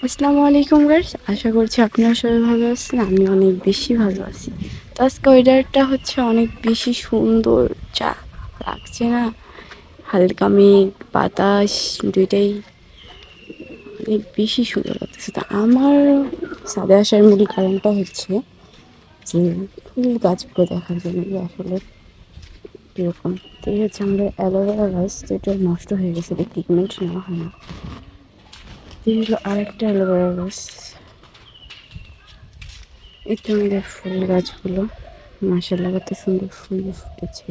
আসসালামু আলাইকুম গাইস, আশা করছি আপনারা সবাই ভালো আছেন। আমি অনেক বেশি ভালো আছি। তো আজকে ওয়েদারটা হচ্ছে অনেক বেশি সুন্দর, যা লাগছে না, হালকা মেঘ বাতাস দুইটাই অনেক বেশি সুন্দর লাগতেছে। তো আমার ছাদে আসার মূল কারণটা হচ্ছে যে ফুল গাছগুলো দেখার জন্য যে আসলে কীরকম। তো এই হচ্ছে আমাদের অ্যালোভেরা গাছ, তো এটা নষ্ট হয়ে গেছে, ট্রিটমেন্ট নেওয়া হয় না। এই হলো আরেকটা অ্যালোভেরা গাছ। এই তো আমাদের ফুল গাছগুলো, মাশাআল্লাহ কত সুন্দর ফুল ফুটেছে।